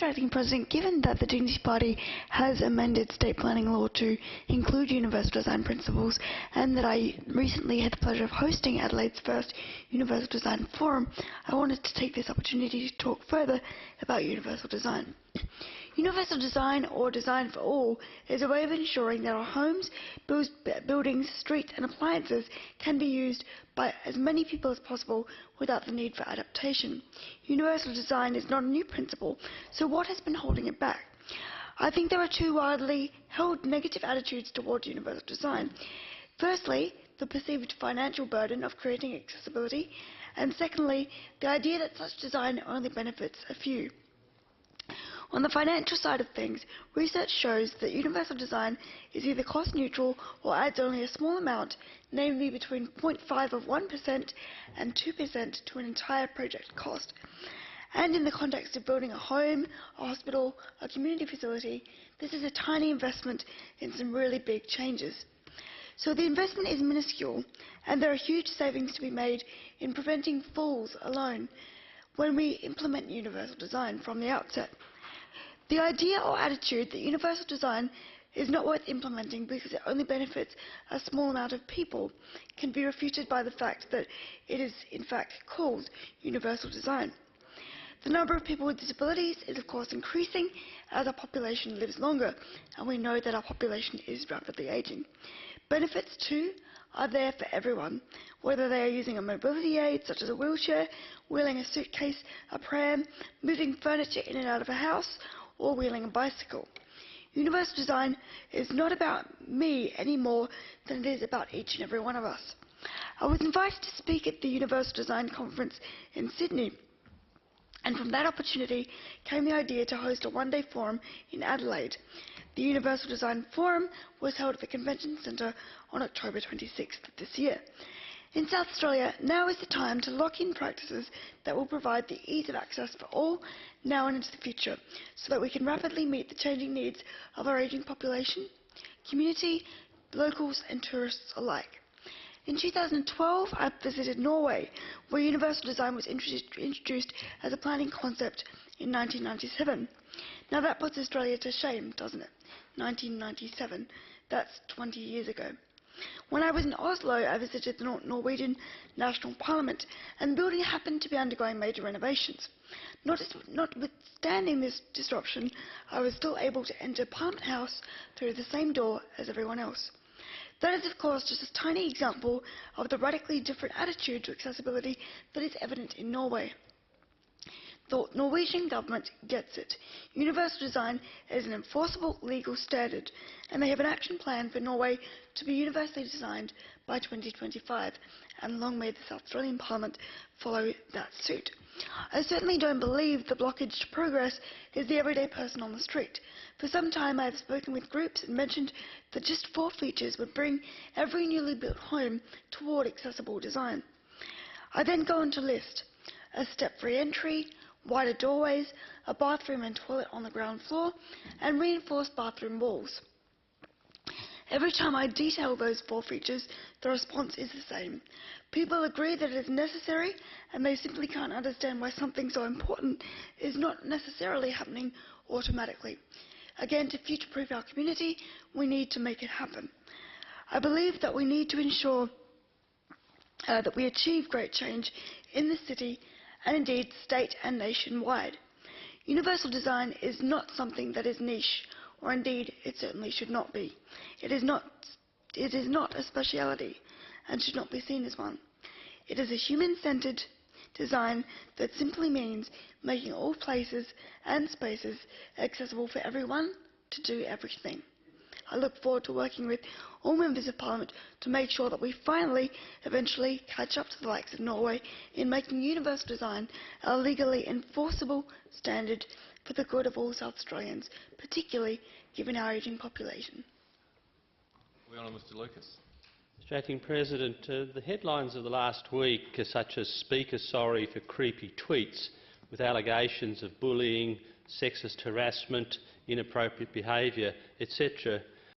Acting President, given that the Dignity Party has amended state planning law to include universal design principles, and that I recently had the pleasure of hosting Adelaide's first Universal Design Forum, I wanted to take this opportunity to talk further about universal design. Universal design, or design for all, is a way of ensuring that our homes, buildings, streets and appliances can be used by as many people as possible without the need for adaptation. Universal design is not a new principle, so what has been holding it back? I think there are two widely held negative attitudes towards universal design. Firstly, the perceived financial burden of creating accessibility, and secondly, the idea that such design only benefits a few. On the financial side of things, research shows that universal design is either cost neutral or adds only a small amount, namely between 0.5% and 2% to an entire project cost. And in the context of building a home, a hospital, a community facility, this is a tiny investment in some really big changes. So the investment is minuscule, and there are huge savings to be made in preventing falls alone when we implement universal design from the outset. The idea or attitude that universal design is not worth implementing because it only benefits a small amount of people can be refuted by the fact that it is in fact called universal design. The number of people with disabilities is of course increasing as our population lives longer, and we know that our population is rapidly aging. Benefits too are there for everyone, whether they are using a mobility aid such as a wheelchair, wheeling a suitcase, a pram, moving furniture in and out of a house, or wheeling a bicycle. Universal design is not about me any more than it is about each and every one of us. I was invited to speak at the Universal Design Conference in Sydney, and from that opportunity came the idea to host a one-day forum in Adelaide. The Universal Design Forum was held at the Convention Centre on October 26th of this year. In South Australia, now is the time to lock in practices that will provide the ease of access for all now and into the future, so that we can rapidly meet the changing needs of our ageing population, community, locals and tourists alike. In 2012, I visited Norway, where universal design was introduced as a planning concept in 1997. Now that puts Australia to shame, doesn't it? 1997, that's 20 years ago. When I was in Oslo, I visited the Norwegian National Parliament, and the building happened to be undergoing major renovations. Notwithstanding this disruption, I was still able to enter Parliament House through the same door as everyone else. That is, of course, just a tiny example of the radically different attitude to accessibility that is evident in Norway. The Norwegian government gets it. Universal design is an enforceable legal standard, and they have an action plan for Norway to be universally designed by 2025, and long may the South Australian Parliament follow that suit. I certainly don't believe the blockage to progress is the everyday person on the street. For some time I have spoken with groups and mentioned that just 4 features would bring every newly built home toward accessible design. I then go on to list a step-free entry, wider doorways, a bathroom and toilet on the ground floor, and reinforced bathroom walls. Every time I detail those 4 features, the response is the same. People agree that it is necessary, and they simply can't understand why something so important is not necessarily happening automatically. Again, to future-proof our community, we need to make it happen. I believe that we need to ensure that we achieve great change in the city, and indeed state and nationwide. Universal design is not something that is niche, or indeed it certainly should not be. It is not a speciality and should not be seen as one. It is a human-centered design that simply means making all places and spaces accessible for everyone to do everything. I look forward to working with all members of Parliament to make sure that we finally, eventually, catch up to the likes of Norway in making universal design a legally enforceable standard for the good of all South Australians, particularly given our ageing population. We honour Mr Lucas. Mr Acting President, the headlines of the last week, such as Speaker sorry for creepy tweets with allegations of bullying, sexist harassment, inappropriate behaviour, etc.,